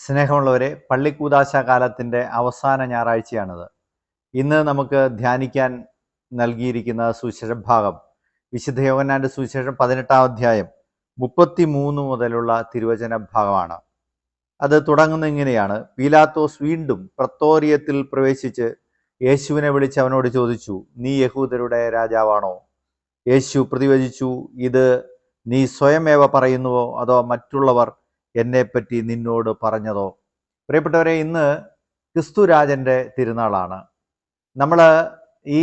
സ്നേഹമുള്ളവരെ, പള്ളിക്കൂദാശ കാലത്തിൻ്റെ അവസാന ഞായറാഴ്ചയാണിത്. ഇന്ന് നമുക്ക് ധ്യാനിക്കാൻ നൽകിയിരിക്കുന്ന സുവിശേഷ ഭാഗം വിശുദ്ധ യോഹന്നാൻ്റെ സുവിശേഷം 18-ാം അധ്യായം 33 മുതലുള്ള തിരുവചന ഭാഗമാണ്. അത് തുടങ്ങുന്ന ഇങ്ങനെയാണ്: പീലാത്തോസ് വീണ്ടും പ്രത്തോറിയത്തിൽ പ്രവേശിച്ച് യേശുവിനെ വിളിച്ച് അവനോട് ചോദിച്ചു, നീ യഹൂദരുടെ രാജാവാണോ? യേശു പ്രതിവചിച്ചു, ഇത് നീ സ്വയമേവ പറയുന്നുവോ, അതോ മറ്റുള്ളവർ എന്നെപ്പറ്റി നിന്നോട് പറഞ്ഞതോ? പ്രിയപ്പെട്ടവരെ, ഇന്ന് ക്രിസ്തുരാജൻ്റെ തിരുനാളാണ്. നമ്മൾ ഈ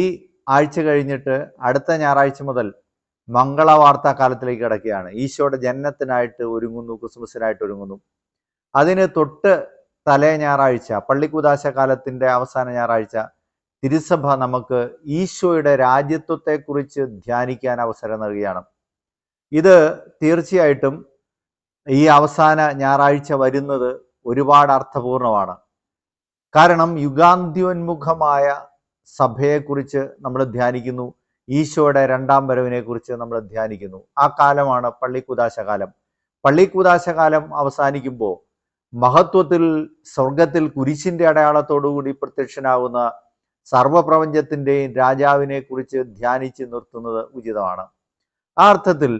ആഴ്ച കഴിഞ്ഞിട്ട് അടുത്ത ഞായറാഴ്ച മുതൽ മംഗളവാർത്താ കാലത്തിലേക്ക് കിടക്കുകയാണ്. ഈശോയുടെ ജനനത്തിനായിട്ട് ഒരുങ്ങുന്നു, ക്രിസ്മസിനായിട്ട് ഒരുങ്ങുന്നു. അതിന് തൊട്ട് തലേ ഞായറാഴ്ച, പള്ളിക്കൂദാശ കാലത്തിൻ്റെ അവസാന ഞായറാഴ്ച, തിരുസഭ നമുക്ക് ഈശോയുടെ രാജ്യത്വത്തെക്കുറിച്ച് ധ്യാനിക്കാൻ അവസരം നൽകുകയാണ്. ഇത് തീർച്ചയായിട്ടും ഈ അവസാന ഞായറാഴ്ച വരുന്നത് ഒരുപാട് അർത്ഥപൂർണമാണ്. കാരണം യുഗാന്ത്യോന്മുഖമായ സഭയെക്കുറിച്ച് നമ്മൾ ധ്യാനിക്കുന്നു, ഈശോയുടെ രണ്ടാം വരവിനെ കുറിച്ച് നമ്മൾ ധ്യാനിക്കുന്നു. ആ കാലമാണ് പള്ളിക്കൂദാശ കാലം. പള്ളിക്കൂദാശ കാലം അവസാനിക്കുമ്പോൾ മഹത്വത്തിൽ സ്വർഗത്തിൽ കുരിശിൻ്റെ അടയാളത്തോടുകൂടി പ്രത്യക്ഷനാകുന്ന സർവപ്രപഞ്ചത്തിൻ്റെയും രാജാവിനെ കുറിച്ച് ധ്യാനിച്ച് നിർത്തുന്നത് ഉചിതമാണ്. ആ അർത്ഥത്തിൽ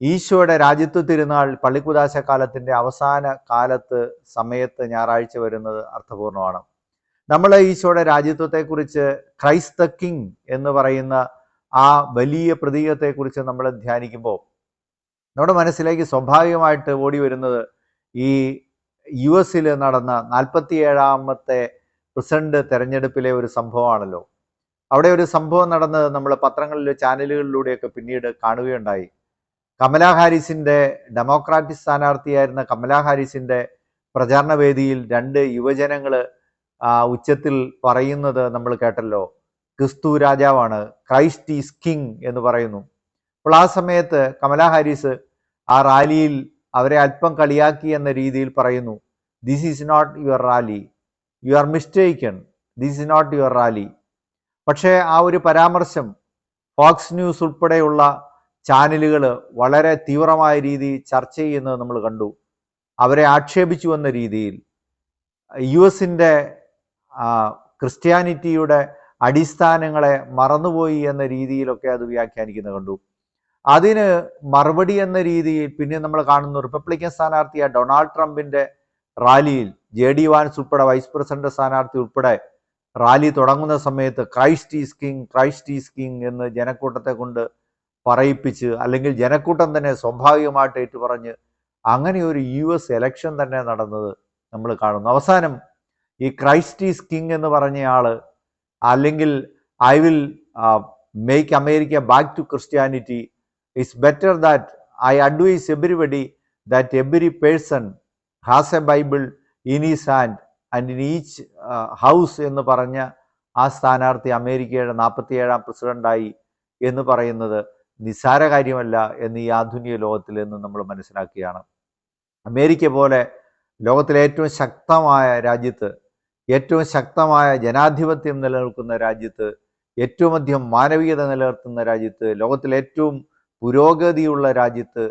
ഈശോയുടെ രാജ്യത്വ തിരുനാൾ പള്ളിക്കൂദാശ കാലത്തിൻ്റെ അവസാന കാലത്ത് സമയത്ത് ഞായറാഴ്ച വരുന്നത് അർത്ഥപൂർണമാണ്. നമ്മൾ ഈശോയുടെ രാജ്യത്വത്തെക്കുറിച്ച് ക്രൈസ്റ്റ് ദ കിങ് എന്ന് പറയുന്ന ആ വലിയ പ്രതീകത്തെക്കുറിച്ച് നമ്മൾ ധ്യാനിക്കുമ്പോൾ നമ്മുടെ മനസ്സിലേക്ക് സ്വാഭാവികമായിട്ട് ഓടി വരുന്നത് ഈ US നടന്ന 47ാമത്തെ പ്രസിഡന്റ് തെരഞ്ഞെടുപ്പിലെ ഒരു സംഭവമാണല്ലോ. അവിടെ ഒരു സംഭവം നടന്നത് നമ്മൾ പത്രങ്ങളിലും ചാനലുകളിലൂടെയൊക്കെ പിന്നീട് കാണുകയുണ്ടായി. കമലാ ഹാരിസിൻ്റെ, ഡെമോക്രാറ്റിക് സ്ഥാനാർത്ഥിയായിരുന്ന കമലാ ഹാരിസിൻ്റെ പ്രചാരണ വേദിയിൽ 2 യുവജനങ്ങൾ ഉച്ചത്തിൽ പറയുന്നത് നമ്മൾ കേട്ടല്ലോ, ക്രിസ്തു രാജാവാണ്, ക്രൈസ്റ്റ് ഈസ് കിങ് എന്ന് പറയുന്നു. അപ്പോൾ ആ സമയത്ത് കമലാ ഹാരിസ് ആ റാലിയിൽ അവരെ അല്പം കളിയാക്കി എന്ന രീതിയിൽ പറയുന്നു, this is not your rally, you are mistaken, this is not your rally. പക്ഷേ ആ ഒരു പരാമർശം ഫോക്സ് ന്യൂസ് ഉൾപ്പെടെയുള്ള ചാനലുകൾ വളരെ തീവ്രമായ രീതിയിൽ ചർച്ച ചെയ്യുന്നത് നമ്മൾ കണ്ടു. അവരെ ആക്ഷേപിച്ചു എന്ന രീതിയിൽ US ക്രിസ്ത്യാനിറ്റിയുടെ അടിസ്ഥാനങ്ങളെ മറന്നുപോയി എന്ന രീതിയിലൊക്കെ അത് വ്യാഖ്യാനിക്കുന്നത് കണ്ടു. അതിന് മറുപടി എന്ന രീതിയിൽ പിന്നെ നമ്മൾ കാണുന്നു, റിപ്പബ്ലിക്കൻ സ്ഥാനാർത്ഥിയായ ഡൊണാൾഡ് ട്രംപിൻ്റെ റാലിയിൽ JD വാൻസ് ഉൾപ്പെടെ, വൈസ് പ്രസിഡന്റ് സ്ഥാനാർത്ഥി ഉൾപ്പെടെ റാലി തുടങ്ങുന്ന സമയത്ത് Christ is king, Christ is king എന്ന് ജനക്കൂട്ടത്തെ കൊണ്ട് പറയിപ്പിച്ച്, അല്ലെങ്കിൽ ജനക്കൂട്ടം തന്നെ സ്വാഭാവികമായിട്ട് ഏറ്റുപറഞ്ഞ് അങ്ങനെ ഒരു US എലക്ഷൻ തന്നെ നടന്നത് നമ്മൾ കാണുന്നു. അവസാനം ഈ ക്രൈസ്റ്റ് ഈസ് കിങ് എന്ന് പറഞ്ഞ ആള്, അല്ലെങ്കിൽ I will make America back to Christianity, it's better that I advise everybody that every person has a Bible in his hand and in each house എന്ന് പറഞ്ഞ ആ സ്ഥാനാർത്ഥി അമേരിക്കയുടെ 47ാം പ്രസിഡന്റായി എന്ന് പറയുന്നത് നിസ്സാര കാര്യമല്ല എന്ന് ഈ ആധുനിക ലോകത്തിൽ നിന്ന് നമ്മൾ മനസ്സിലാക്കുകയാണ്. അമേരിക്ക പോലെ ലോകത്തിലെ ഏറ്റവും ശക്തമായ രാജ്യത്ത്, ഏറ്റവും ശക്തമായ ജനാധിപത്യം നിലനിൽക്കുന്ന രാജ്യത്ത്, ഏറ്റവും അധികം മാനവികത നിലനിർത്തുന്ന രാജ്യത്ത്, ലോകത്തിലെ ഏറ്റവും പുരോഗതിയുള്ള രാജ്യത്ത്,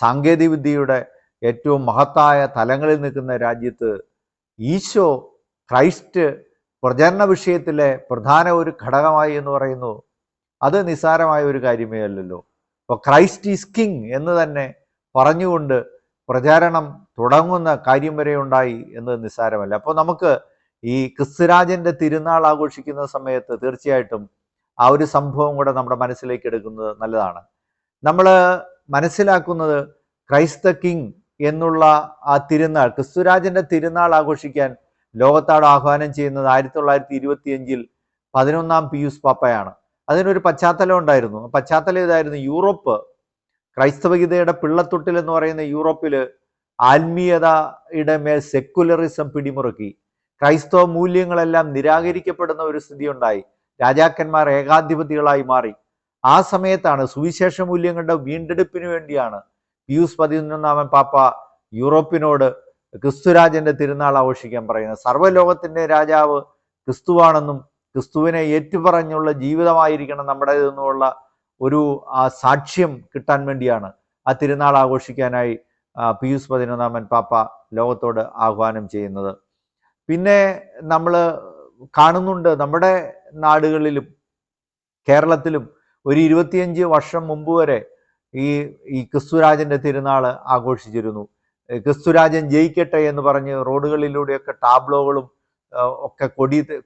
സാങ്കേതികവിദ്യയുടെ ഏറ്റവും മഹത്തായ തലങ്ങളിൽ നിൽക്കുന്ന രാജ്യത്ത് ഈശോ ക്രൈസ്റ്റ് പ്രചരണ വിഷയത്തിലെ പ്രധാന ഒരു ഘടകമായി എന്ന് പറയുന്നു. അത് നിസ്സാരമായ ഒരു കാര്യമേ അല്ലല്ലോ. അപ്പോൾ ക്രൈസ്റ്റ് ഈസ് കിങ് എന്ന് തന്നെ പറഞ്ഞുകൊണ്ട് പ്രചാരണം തുടങ്ങുന്ന കാര്യം വരെ ഉണ്ടായി എന്ന് നിസ്സാരമല്ല. അപ്പോൾ നമുക്ക് ഈ ക്രിസ്തുരാജൻ്റെ തിരുനാൾ ആഘോഷിക്കുന്ന സമയത്ത് തീർച്ചയായിട്ടും ആ ഒരു സംഭവം കൂടെ നമ്മുടെ മനസ്സിലേക്ക് എടുക്കുന്നത് നല്ലതാണ്. നമ്മൾ മനസ്സിലാക്കുന്നത് ക്രൈസ്റ്റ് ദ കിങ് എന്നുള്ള ആ തിരുനാൾ, ക്രിസ്തുരാജൻ്റെ തിരുനാൾ ആഘോഷിക്കാൻ ലോകത്താട് ആഹ്വാനം ചെയ്യുന്നത് 1925 11-ാം പിയൂസ് പാപ്പയാണ്. അതിനൊരു പശ്ചാത്തലം ഉണ്ടായിരുന്നു. പശ്ചാത്തലം ഇതായിരുന്നു: യൂറോപ്പ്, ക്രൈസ്തവഗീതയുടെ പിള്ളത്തൊട്ടിൽ എന്ന് പറയുന്ന യൂറോപ്പിൽ ആത്മീയതയുടെ മേൽ സെക്കുലറിസം പിടിമുറുക്കി. ക്രൈസ്തവ മൂല്യങ്ങളെല്ലാം നിരാകരിക്കപ്പെടുന്ന ഒരു സ്ഥിതി ഉണ്ടായി. രാജാക്കന്മാർ ഏകാധിപതികളായി മാറി. ആ സമയത്താണ് സുവിശേഷ മൂല്യങ്ങളുടെ വീണ്ടെടുപ്പിന് വേണ്ടിയാണ് പിയൂസ് 11-ാമൻ പാപ്പ യൂറോപ്പിനോട് ക്രിസ്തുരാജൻ്റെ തിരുനാൾ ആഘോഷിക്കാൻ പറയുന്നത്. സർവ്വലോകത്തിൻ്റെ രാജാവ് ക്രിസ്തുവാണെന്നും ക്രിസ്തുവിനെ ഏറ്റുപറഞ്ഞുള്ള ജീവിതമായിരിക്കണം നമ്മുടേതെന്നുള്ള ഒരു സാക്ഷ്യം കിട്ടാൻ വേണ്ടിയാണ് ആ തിരുനാൾ ആഘോഷിക്കാനായി പിയൂസ് 11-ാമൻ പാപ്പ ലോകത്തോട് ആഹ്വാനം ചെയ്യുന്നത്. പിന്നെ നമ്മൾ കാണുന്നുണ്ട് നമ്മുടെ നാടുകളിലും കേരളത്തിലും ഒരു 25 വർഷം മുമ്പ് വരെ ഈ ഈ ക്രിസ്തുരാജന്റെ തിരുനാൾ ആഘോഷിച്ചിരുന്നു. ക്രിസ്തുരാജൻ ജയിക്കട്ടെ എന്ന് പറഞ്ഞ് റോഡുകളിലൂടെയൊക്കെ ടാബ്ലോകളും ഒക്കെ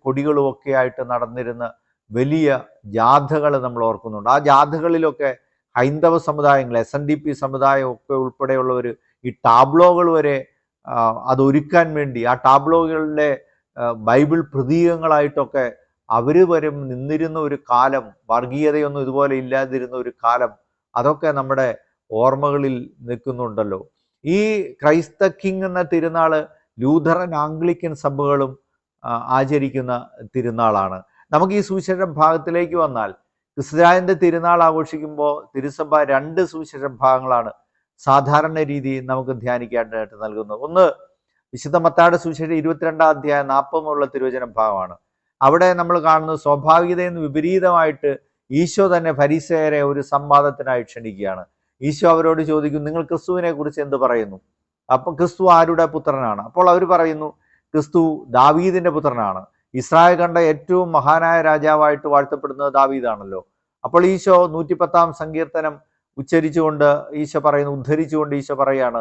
കൊടികളും ഒക്കെ ആയിട്ട് നടന്നിരുന്ന വലിയ ജാഥകൾ നമ്മൾ ഓർക്കുന്നുണ്ട്. ആ ജാഥകളിലൊക്കെ ഹൈന്ദവ സമുദായങ്ങൾ, SNDP സമുദായം ഒക്കെ ഉൾപ്പെടെയുള്ളവർ ഈ ടാബ്ലോകൾ വരെ അതൊരുക്കാൻ വേണ്ടി ആ ടാബ്ലോകളിലെ ബൈബിൾ പ്രതീകങ്ങളായിട്ടൊക്കെ അവർ വരും നിന്നിരുന്ന ഒരു കാലം, വർഗീയതയൊന്നും ഇതുപോലെ ഇല്ലാതിരുന്ന ഒരു കാലം, അതൊക്കെ നമ്മുടെ ഓർമ്മകളിൽ നിൽക്കുന്നുണ്ടല്ലോ. ഈ ക്രൈസ്ത കിങ് എന്ന തിരുനാള് ലൂഥറൻ ആംഗ്ലിക്കൻ സഭകളും ആചരിക്കുന്ന തിരുനാളാണ്. നമുക്ക് ഈ സുവിശേഷ ഭാഗത്തിലേക്ക് വന്നാൽ ക്രിസ്തുരാജന്റെ തിരുനാൾ ആഘോഷിക്കുമ്പോൾ തിരുസഭ 2 സുവിശേഷ ഭാഗങ്ങളാണ് സാധാരണ രീതിയിൽ നമുക്ക് ധ്യാനിക്കാനായിട്ട് നൽകുന്നത്. ഒന്ന് വിശുദ്ധ മത്തായിയുടെ സുവിശേഷം 22-ാം അധ്യായം 40 തിരുവചന ഭാഗമാണ്. അവിടെ നമ്മൾ കാണുന്നത് സ്വാഭാവികതയിൽ നിന്ന് വിപരീതമായിട്ട് ഈശോ തന്നെ ഫരിസേയരെ ഒരു സംവാദത്തിനായി ക്ഷണിക്കുകയാണ്. ഈശോ അവരോട് ചോദിക്കും, നിങ്ങൾ ക്രിസ്തുവിനെ കുറിച്ച് എന്ത് പറയുന്നു? അപ്പം ക്രിസ്തു ആരുടെ പുത്രനാണ്? അപ്പോൾ അവർ പറയുന്നു, ക്രിസ്തു ദാവീദിന്റെ പുത്രനാണ്. ഇസ്രായേൽ കണ്ട ഏറ്റവും മഹാനായ രാജാവായിട്ട് വാഴ്ത്തപ്പെടുന്നത് ദാവീദാണല്ലോ. അപ്പോൾ ഈശോ 110-ാം സങ്കീർത്തനം ഉദ്ധരിച്ചുകൊണ്ട് ഈശോ പറയാണ്,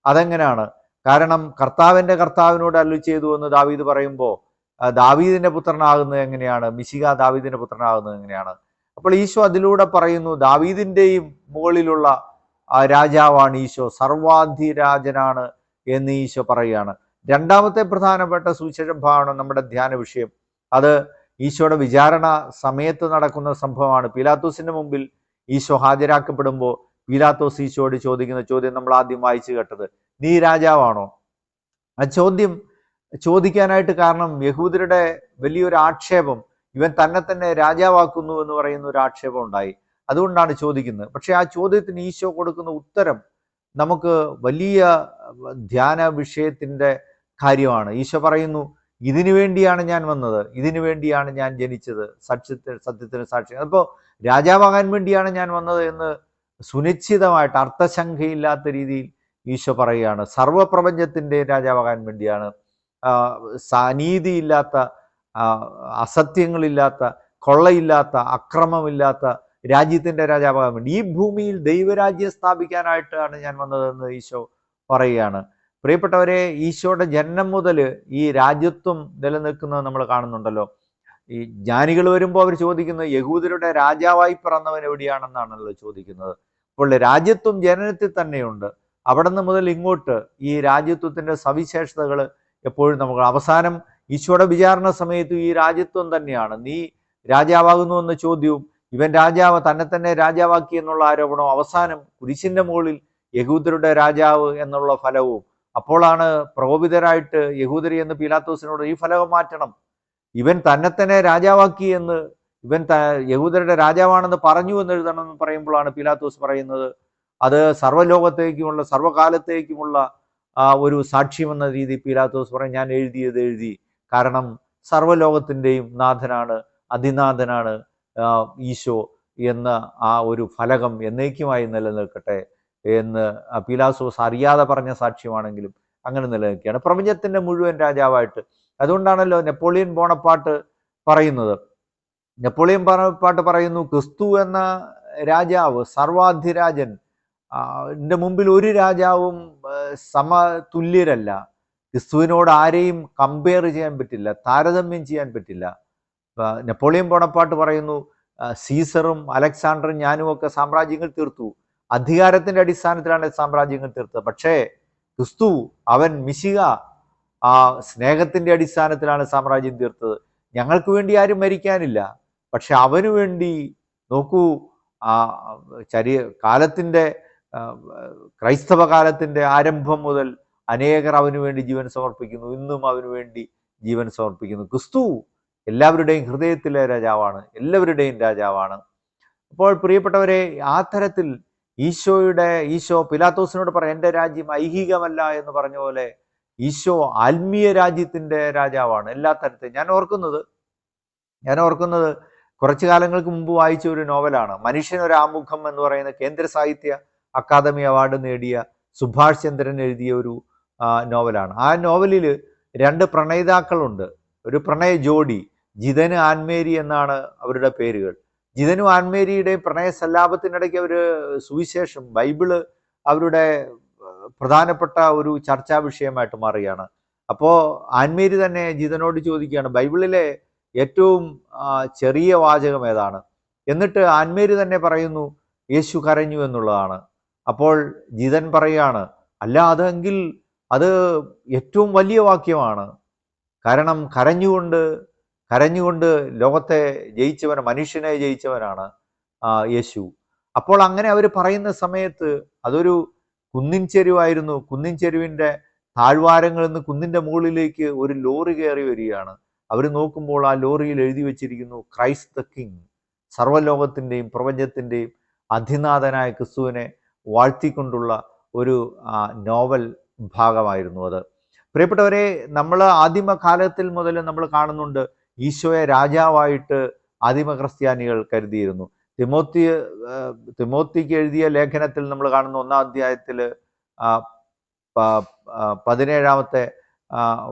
അതെങ്ങനെയാണ്? കാരണം കർത്താവിനോട് അരുളി ചെയ്തു എന്ന് ദാവീദ് പറയുമ്പോൾ ദാവീദിന്റെ പുത്രനാകുന്നത് എങ്ങനെയാണ്? മിശിഹ ദാവീദിന്റെ പുത്രനാകുന്നത് എങ്ങനെയാണ്? അപ്പോൾ ഈശോ അതിലൂടെ പറയുന്നു, ദാവീദിന്റെയും മുകളിലുള്ള രാജാവാണ് ഈശോ, സർവാധിരാജനാണ് എന്ന് ഈശോ പറയുകയാണ്. രണ്ടാമത്തെ പ്രധാനപ്പെട്ട സുവിശേഷ ഭാഗമാണ് നമ്മുടെ ധ്യാന വിഷയം. അത് ഈശോയുടെ വിചാരണ സമയത്ത് നടക്കുന്ന സംഭവമാണ്. പീലാത്തോസിന്റെ മുമ്പിൽ ഈശോ ഹാജരാക്കപ്പെടുമ്പോൾ പീലാത്തോസ് ഈശോയോട് ചോദിക്കുന്ന ചോദ്യം നമ്മൾ ആദ്യം വായിച്ചു കേട്ടത്, നീ രാജാവാണോ? ആ ചോദ്യം ചോദിക്കാനായിട്ട് കാരണം യഹൂദരുടെ വലിയൊരു ആക്ഷേപം, ഇവൻ തന്നെ രാജാവാക്കുന്നു എന്ന് പറയുന്ന ഒരു ആക്ഷേപം ഉണ്ടായി. അതുകൊണ്ടാണ് ചോദിക്കുന്നത്. പക്ഷെ ആ ചോദ്യത്തിന് ഈശോ കൊടുക്കുന്ന ഉത്തരം നമുക്ക് വലിയ ധ്യാന വിഷയത്തിന്റെ കാര്യമാണ്. ഈശോ പറയുന്നു, ഇതിനു വേണ്ടിയാണ് ഞാൻ വന്നത്, ഇതിനു വേണ്ടിയാണ് ഞാൻ ജനിച്ചത്, സത്യത്തിന് സാക്ഷി. അപ്പോൾ രാജാവാകാൻ വേണ്ടിയാണ് ഞാൻ വന്നത് എന്ന് സുനിശ്ചിതമായിട്ട് അർത്ഥശങ്കയില്ലാത്ത രീതിയിൽ ഈശോ പറയുകയാണ്. സർവപ്രപഞ്ചത്തിന്റെ രാജാവാകാൻ വേണ്ടിയാണ്, അനീതിയില്ലാത്ത, അസത്യങ്ങളില്ലാത്ത, കൊള്ളയില്ലാത്ത, അക്രമമില്ലാത്ത രാജ്യത്തിന്റെ രാജാവാകാൻ വേണ്ടി, ഈ ഭൂമിയിൽ ദൈവരാജ്യം സ്ഥാപിക്കാനായിട്ടാണ് ഞാൻ വന്നതെന്ന് ഈശോ പറയുകയാണ്. പ്രിയപ്പെട്ടവരെ, ഈശോയുടെ ജനനം മുതൽ ഈ രാജ്യത്വം നിലനിൽക്കുന്നത് നമ്മൾ കാണുന്നുണ്ടല്ലോ. ഈ ജ്ഞാനികൾ വരുമ്പോൾ അവർ ചോദിക്കുന്നത്, യഹൂദരുടെ രാജാവായി പിറന്നവൻ എവിടെയാണെന്നാണല്ലോ ചോദിക്കുന്നത്. അപ്പോൾ രാജ്യത്വം ജനനത്തിൽ തന്നെയുണ്ട്. അവിടെ നിന്ന് മുതൽ ഇങ്ങോട്ട് ഈ രാജ്യത്വത്തിന്റെ സവിശേഷതകൾ എപ്പോഴും നമുക്ക്, അവസാനം ഈശോയുടെ വിചാരണ സമയത്ത് ഈ രാജ്യത്വം തന്നെയാണ്. നീ രാജാവാകുന്നു എന്ന ചോദ്യവും ഇവൻ തന്നെ രാജാവാക്കി എന്നുള്ള ആരോപണവും, അവസാനം കുരിശിന്റെ മുകളിൽ യഹൂദരുടെ രാജാവ് എന്നുള്ള ഫലവും. അപ്പോഴാണ് പ്രകോപിതരായിട്ട് യഹൂദരി എന്ന് പീലാത്തോസിനോട്, ഈ ഫലം മാറ്റണം, ഇവൻ തന്നെ രാജാവാക്കി എന്ന്, ഇവൻ യഹൂദരുടെ രാജാവാണെന്ന് പറഞ്ഞു എന്ന് എഴുതണം എന്ന് പറയുമ്പോഴാണ് പീലാത്തോസ് പറയുന്നത്, അത് സർവ്വലോകത്തേക്കുമുള്ള സർവ്വകാലത്തേക്കുമുള്ള ഒരു സാക്ഷ്യമെന്ന രീതി പീലാത്തോസ് പറയും, ഞാൻ എഴുതിയത് എഴുതി. കാരണം സർവ്വലോകത്തിൻ്റെയും നാഥനാണ്, അതിനാഥനാണ് ഈശോ എന്ന ആ ഒരു ഫലകം എന്നേക്കുമായി നിലനിൽക്കട്ടെ എന്ന് പീലാത്തോസ് അറിയാതെ പറഞ്ഞ സാക്ഷ്യമാണെങ്കിലും അങ്ങനെ നിലനിൽക്കുകയാണ്, പ്രപഞ്ചത്തിന്റെ മുഴുവൻ രാജാവായിട്ട്. അതുകൊണ്ടാണല്ലോ നെപ്പോളിയൻ ബോണപ്പാർട്ട് പറയുന്നു, ക്രിസ്തു എന്ന രാജാവ്, സർവാധിരാജൻ, ന്റെ മുമ്പിൽ ഒരു രാജാവും സമതുല്യരല്ല. ക്രിസ്തുവിനോട് ആരെയും കമ്പയർ ചെയ്യാൻ പറ്റില്ല, താരതമ്യം ചെയ്യാൻ പറ്റില്ല. നെപ്പോളിയൻ ബോണപ്പാർട്ട് പറയുന്നു, സീസറും അലക്സാണ്ടറും ഞാനും ഒക്കെ സാമ്രാജ്യങ്ങൾ തീർത്തു, അധികാരത്തിന്റെ അടിസ്ഥാനത്തിലാണ് സാമ്രാജ്യങ്ങൾ തീർത്തത്. പക്ഷേ ക്രിസ്തു, അവൻ മിശിഹ, ആ സ്നേഹത്തിന്റെ അടിസ്ഥാനത്തിലാണ് സാമ്രാജ്യം തീർത്തത്. ഞങ്ങൾക്ക് വേണ്ടി ആരും മരിക്കാനില്ല, പക്ഷെ അവന് വേണ്ടി നോക്കൂ, കാലത്തിന്റെ ക്രൈസ്തവ കാലത്തിന്റെ ആരംഭം മുതൽ അനേകർ അവന് വേണ്ടി ജീവൻ സമർപ്പിക്കുന്നു, ഇന്നും അവന് വേണ്ടി ജീവൻ സമർപ്പിക്കുന്നു. ക്രിസ്തു എല്ലാവരുടെയും ഹൃദയത്തിലെ രാജാവാണ്, എല്ലാവരുടെയും രാജാവാണ്. അപ്പോൾ പ്രിയപ്പെട്ടവരെ, ആ തരത്തിൽ ഈശോ പിലാത്തോസിനോട് പറയാം, എൻ്റെ രാജ്യം ഐഹികമല്ല എന്ന് പറഞ്ഞ പോലെ ഈശോ ആത്മീയ രാജ്യത്തിന്റെ രാജാവാണ് എല്ലാ തരത്തിലും. ഞാൻ ഓർക്കുന്നത് കുറച്ചു കാലങ്ങൾക്ക് മുമ്പ് വായിച്ച ഒരു നോവലാണ്, മനുഷ്യനൊരു ആമുഖം എന്ന് പറയുന്ന കേന്ദ്ര സാഹിത്യ അക്കാദമി അവാർഡ് നേടിയ സുഭാഷ് ചന്ദ്രൻ എഴുതിയ ഒരു നോവലാണ്. ആ നോവലിൽ 2 പ്രണയിതാക്കളുണ്ട്, ഒരു പ്രണയ ജോഡി, ജിതന് ആൻമേരി എന്നാണ് അവരുടെ പേരുകൾ. ജിതനും ആൻമേരിയുടെയും പ്രണയ സല്ലാപത്തിനിടയ്ക്ക് അവർ സുവിശേഷം, ബൈബിള് അവരുടെ പ്രധാനപ്പെട്ട ഒരു ചർച്ചാ വിഷയമായിട്ട് മാറുകയാണ്. അപ്പോൾ ആൻമേരി തന്നെ ജിതനോട് ചോദിക്കുകയാണ്, ബൈബിളിലെ ഏറ്റവും ചെറിയ വാചകം ഏതാണ്? എന്നിട്ട് ആൻമേരി തന്നെ പറയുന്നു, യേശു കരഞ്ഞു എന്നുള്ളതാണ്. അപ്പോൾ ജിതൻ പറയുകയാണ്, അല്ല, അതെങ്കിൽ അത് ഏറ്റവും വലിയ വാക്യമാണ്. കാരണം കരഞ്ഞുകൊണ്ട് ലോകത്തെ ജയിച്ചവൻ, മനുഷ്യനെ ജയിച്ചവനാണ് യേശു. അപ്പോൾ അങ്ങനെ അവർ പറയുന്ന സമയത്ത് അതൊരു കുന്നിൻ ചെരുവായിരുന്നു. കുന്നിൻ ചെരുവിൻ്റെ താഴ്വാരങ്ങളിൽ നിന്ന് കുന്നിൻ്റെ മുകളിലേക്ക് ഒരു ലോറി കയറി വരികയാണ്. അവർ നോക്കുമ്പോൾ ആ ലോറിയിൽ എഴുതി വെച്ചിരിക്കുന്നു, ക്രൈസ്റ്റ് ദ കിങ്, സർവ്വലോകത്തിൻ്റെയും പ്രപഞ്ചത്തിൻ്റെയും അധിനാഥനായ ക്രിസ്തുവിനെ വാഴ്ത്തിക്കൊണ്ടുള്ള ഒരു നോവൽ ഭാഗമായിരുന്നു അത്. പ്രിയപ്പെട്ടവരെ, നമ്മൾ ആദിമകാലത്തിൽ മുതൽ നമ്മൾ കാണുന്നുണ്ട് ഈശോയെ രാജാവായിട്ട് ആദിമ ക്രിസ്ത്യാനികൾ കരുതിയിരുന്നു. തിമോത്തിക്ക് എഴുതിയ ലേഖനത്തിൽ നമ്മൾ കാണുന്ന 1-ാം അധ്യായത്തിൽ 17-ാമത്തെ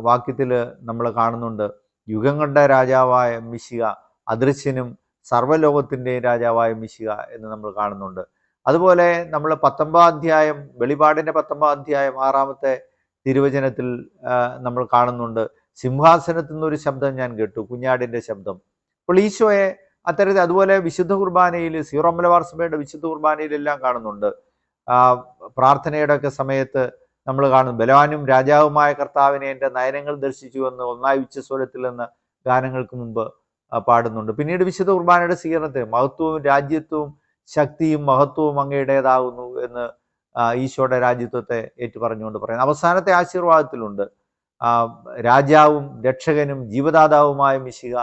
വാക്യത്തിൽ നമ്മൾ കാണുന്നുണ്ട്, യുഗങ്ങളുടെ രാജാവായ മിശിഹ, അദൃശ്യനും സർവ്വലോകത്തിൻ്റെയും രാജാവായ മിശിഹ എന്ന് നമ്മൾ കാണുന്നുണ്ട്. അതുപോലെ നമ്മൾ 19-ാം അധ്യായം, വെളിപാടിൻ്റെ 19-ാം അധ്യായം 6-ാമത്തെ തിരുവചനത്തിൽ നമ്മൾ കാണുന്നുണ്ട്, സിംഹാസനത്തിൽ നിന്നൊരു ശബ്ദം ഞാൻ കേട്ടു, കുഞ്ഞാടിൻ്റെ ശബ്ദം. അപ്പോൾ ഈശോയെ അത്തരത്തിൽ, അതുപോലെ വിശുദ്ധ കുർബാനയിൽ, സീറോ മലബാർ സഭയുടെ വിശുദ്ധ കുർബാനയിലെല്ലാം കാണുന്നുണ്ട്. പ്രാർത്ഥനയുടെ ഒക്കെ സമയത്ത് നമ്മൾ കാണുന്നു, ബലവാനും രാജാവുമായ കർത്താവിനെ എൻ്റെ നയനങ്ങൾ ദർശിച്ചു എന്ന് ഒന്നായി ഉച്ചസ്വരത്തിൽ നിന്ന് ഗാനങ്ങൾക്ക് മുമ്പ് പാടുന്നുണ്ട്. പിന്നീട് വിശുദ്ധ കുർബാനയുടെ സ്വീകരണത്തിൽ മഹത്വവും രാജ്യത്വവും ശക്തിയും മഹത്വവും അങ്ങയുടേതാകുന്നു എന്ന് ഈശോയുടെ രാജ്യത്വത്തെ ഏറ്റുപറഞ്ഞുകൊണ്ട് പറയുന്നു. അവസാനത്തെ ആശീർവാദത്തിലുണ്ട്, രാജാവും രക്ഷകനും ജീവദാതാവുമായ മിശിഹ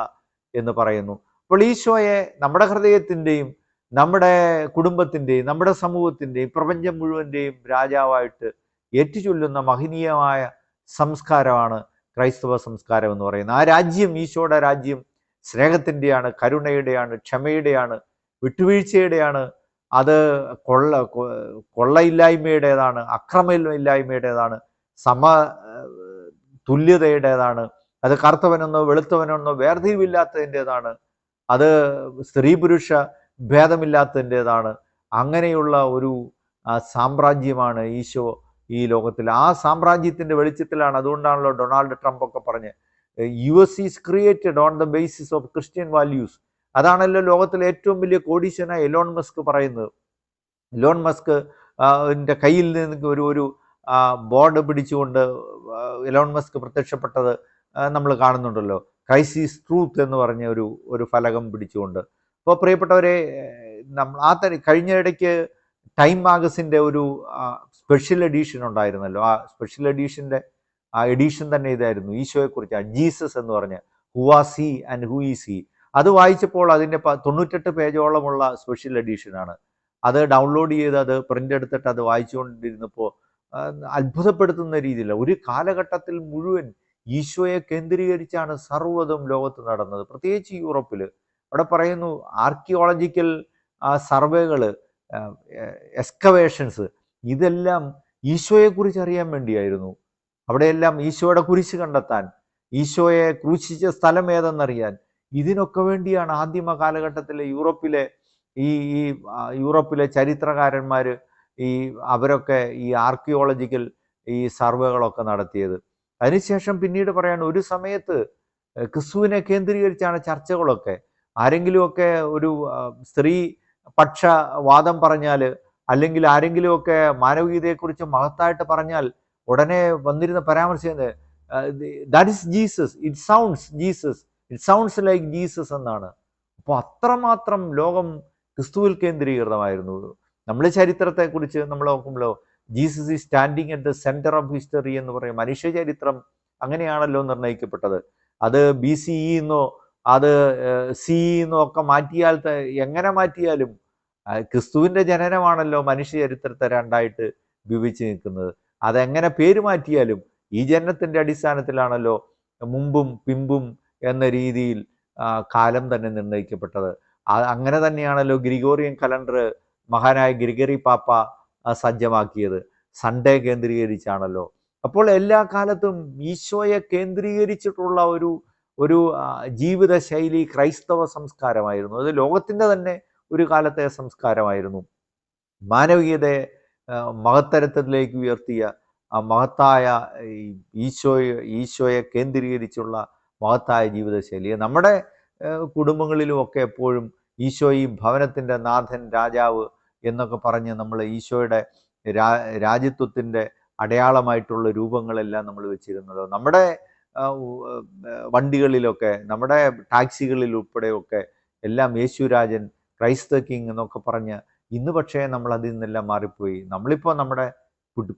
എന്ന് പറയുന്നു. അപ്പോൾ ഈശോയെ നമ്മുടെ ഹൃദയത്തിൻ്റെയും നമ്മുടെ കുടുംബത്തിൻ്റെയും നമ്മുടെ സമൂഹത്തിൻ്റെയും പ്രപഞ്ചം മുഴുവൻ്റെയും രാജാവായിട്ട് ഏറ്റുചൊല്ലുന്ന മഹനീയമായ സംസ്കാരമാണ് ക്രൈസ്തവ സംസ്കാരം എന്ന് പറയുന്നത്. ആ രാജ്യം, ഈശോയുടെ രാജ്യം സ്നേഹത്തിൻ്റെയാണ്, കരുണയുടെയാണ്, ക്ഷമയുടെയാണ്, വിട്ടുവീഴ്ചയുടെയാണ്. അത് കൊള്ളയില്ലായ്മയുടേതാണ്, അക്രമമില്ലായ്മയുടേതാണ്, തുല്യതയുടേതാണ്. അത് കറുത്തവനെന്നോ വെളുത്തവനെന്നോ വേർതിരിവില്ലാത്തതിൻ്റെതാണ്. അത് സ്ത്രീ പുരുഷ ഭേദമില്ലാത്തതിൻ്റെതാണ്. അങ്ങനെയുള്ള ഒരു സാമ്രാജ്യമാണ് ഈശോ ഈ ലോകത്തിൽ. ആ സാമ്രാജ്യത്തിൻ്റെ വെളിച്ചത്തിലാണ്, അതുകൊണ്ടാണല്ലോ ഡൊണാൾഡ് ട്രംപ് ഒക്കെ പറഞ്ഞ് US is created on the basis of Christian values. അതാണല്ലോ ലോകത്തിലെ ഏറ്റവും വലിയ കോടീശ്വരനായ എലോൺ മസ്ക് പറയുന്നത്. എലോൺ മസ്ക് കയ്യിൽ നിന്ന് ഒരു ബോർഡ് പിടിച്ചുകൊണ്ട് എലോൺ മസ്ക് പ്രത്യക്ഷപ്പെട്ടത് നമ്മൾ കാണുന്നുണ്ടല്ലോ, ക്രൈസിസ് ട്രൂത്ത് എന്ന് പറഞ്ഞ ഒരു ഫലകം പിടിച്ചുകൊണ്ട്. അപ്പോൾ പ്രിയപ്പെട്ടവരെ, കഴിഞ്ഞ ഇടയ്ക്ക് ടൈം മാഗസിൻ്റെ ഒരു സ്പെഷ്യൽ എഡീഷൻ ഉണ്ടായിരുന്നല്ലോ. ആ സ്പെഷ്യൽ എഡീഷൻ തന്നെ ഇതായിരുന്നു, ഈശോയെക്കുറിച്ചാണ്, ജീസസ് എന്ന് പറഞ്ഞ്, who was he and who is he. അത് വായിച്ചപ്പോൾ അതിൻ്റെ 98 പേജോളമുള്ള സ്പെഷ്യൽ എഡീഷനാണ്. അത് ഡൗൺലോഡ് ചെയ്ത് അത് പ്രിൻ്റ് എടുത്തിട്ട് അത് വായിച്ചുകൊണ്ടിരുന്നപ്പോൾ അത്ഭുതപ്പെടുത്തുന്ന രീതിയിൽ ഒരു കാലഘട്ടത്തിൽ മുഴുവൻ ഈശോയെ കേന്ദ്രീകരിച്ചാണ് സർവ്വതും ലോകത്ത് നടന്നത്. പ്രത്യേകിച്ച് യൂറോപ്പിൽ. അവിടെ പറയുന്നു, ആർക്കിയോളജിക്കൽ സർവേകൾ, എക്സ്കവേഷൻസ്, ഇതെല്ലാം ഈശോയെക്കുറിച്ച് അറിയാൻ വേണ്ടിയായിരുന്നു. അവിടെയെല്ലാം ഈശോയുടെ കുരിശ് കണ്ടെത്താൻ, ഈശോയെ ക്രൂശിച്ച സ്ഥലം ഏതെന്നറിയാൻ, ഇതിനൊക്കെ വേണ്ടിയാണ് ആദിമ കാലഘട്ടത്തിലെ യൂറോപ്പിലെ ചരിത്രകാരന്മാർ അവരൊക്കെ ഈ ആർക്കിയോളജിക്കൽ സർവേകളൊക്കെ നടത്തിയത്. അതിനുശേഷം പിന്നീട് പറയാണ്, ഒരു സമയത്ത് ക്രിസ്തുവിനെ കേന്ദ്രീകരിച്ചാണ് ചർച്ചകളൊക്കെ. ആരെങ്കിലുമൊക്കെ ഒരു സ്ത്രീ പക്ഷ വാദം പറഞ്ഞാൽ, അല്ലെങ്കിൽ ആരെങ്കിലുമൊക്കെ മാനവികതയെക്കുറിച്ച് മഹത്തായിട്ട് പറഞ്ഞാൽ ഉടനെ വന്നിരുന്ന പരാമർശം that is Jesus, it sounds like Jesus എന്നാണ്. അപ്പോൾ അത്രമാത്രം ലോകം ക്രിസ്തുവിൽ കേന്ദ്രീകൃതമായിരുന്നു. നമ്മൾ ചരിത്രത്തെക്കുറിച്ച് നമ്മൾ നോക്കുമ്പോൾ Jesus is standing at the centre of history എന്ന് പറയും. മനുഷ്യ ചരിത്രം അങ്ങനെയാണല്ലോ നിർണ്ണയിക്കപ്പെട്ടത്. അത് BCE എന്നോ അത് CE എന്നോ ഒക്കെ മാറ്റിയാൽ, എങ്ങനെ മാറ്റിയാലും ക്രിസ്തുവിൻ്റെ ജനനമാണല്ലോ മനുഷ്യ ചരിത്രത്തെ രണ്ടായിട്ട് വിഭജിച്ച് നിൽക്കുന്നത്. അതെങ്ങനെ പേര് മാറ്റിയാലും ഈ ജനനത്തിൻ്റെ അടിസ്ഥാനത്തിലാണല്ലോ മുമ്പും പിമ്പും എന്ന രീതിയിൽ കാലം തന്നെ നിർണ്ണയിക്കപ്പെട്ടത്. അങ്ങനെ തന്നെയാണല്ലോ ഗ്രിഗോറിയൻ കലണ്ടർ മഹാനായ ഗ്രിഗറി പാപ്പ സജ്ജമാക്കിയത്. സൺഡേ കേന്ദ്രീകരിച്ചാണല്ലോ. അപ്പോൾ എല്ലാ കാലത്തും ഈശോയെ കേന്ദ്രീകരിച്ചിട്ടുള്ള ഒരു ഒരു ജീവിത ശൈലി ക്രൈസ്തവ സംസ്കാരമായിരുന്നു. അത് ലോകത്തിൻ്റെ തന്നെ ഒരു കാലത്തെ സംസ്കാരമായിരുന്നു. മാനവികതയെ മഹത്തരത്തിലേക്ക് ഉയർത്തിയ മഹത്തായ ഈശോയെ കേന്ദ്രീകരിച്ചുള്ള മഹത്തായ ജീവിതശൈലി. നമ്മുടെ കുടുംബങ്ങളിലുമൊക്കെ എപ്പോഴും ഈശോ ഈ ഭവനത്തിൻ്റെ നാഥൻ, രാജാവ് എന്നൊക്കെ പറഞ്ഞ് നമ്മൾ ഈശോയുടെ രാജ്യത്വത്തിൻ്റെ അടയാളമായിട്ടുള്ള രൂപങ്ങളെല്ലാം നമ്മൾ വെച്ചിരുന്നത്. നമ്മുടെ വണ്ടികളിലൊക്കെ, നമ്മുടെ ടാക്സികളിൽ ഉൾപ്പെടെയൊക്കെ എല്ലാം യേശുരാജൻ, ക്രൈസ്ത കിങ് എന്നൊക്കെ പറഞ്ഞ് ഇന്ന് പക്ഷേ നമ്മൾ അതിൽ നിന്നെല്ലാം മാറിപ്പോയി. നമ്മളിപ്പോൾ നമ്മുടെ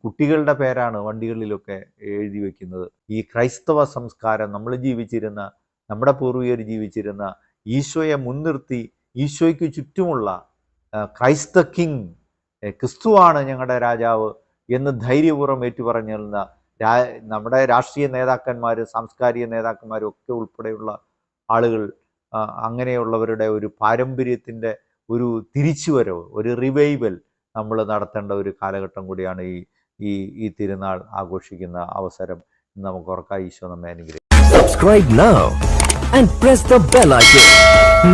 കുട്ടികളുടെ പേരാണ് വണ്ടികളിലൊക്കെ എഴുതി വെക്കുന്നത്. ഈ ക്രൈസ്തവ സംസ്കാരം നമ്മൾ ജീവിച്ചിരുന്ന, നമ്മുടെ പൂർവികർ ജീവിച്ചിരുന്ന ഈശോയെ മുൻനിർത്തി ഈശോയ്ക്ക് ചുറ്റുമുള്ള ക്രൈസ്ത കിങ്, ക്രിസ്തുവാണ് ഞങ്ങളുടെ രാജാവ് എന്ന് ധൈര്യപൂർവ്വം ഏറ്റുപറഞ്ഞിരുന്ന നമ്മുടെ രാഷ്ട്രീയ നേതാക്കന്മാർ, സാംസ്കാരിക നേതാക്കന്മാരും ഒക്കെ ഉൾപ്പെടെയുള്ള ആളുകൾ, അങ്ങനെയുള്ളവരുടെ ഒരു പാരമ്പര്യത്തിൻ്റെ ഒരു തിരിച്ചുവരവ്, ഒരു റിവൈവൽ നമ്മൾ നടത്തേണ്ട ഒരു കാലഘട്ടം കൂടിയാണ് ഈ തിരുനാൾ ആഘോഷിക്കുന്ന അവസരം. നമുക്ക് ഓർക്കാം. ഈശോ നമ്മെ അനുഗ്രഹിക്കട്ടെ. Subscribe now and press the bell icon.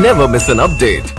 Never miss an update.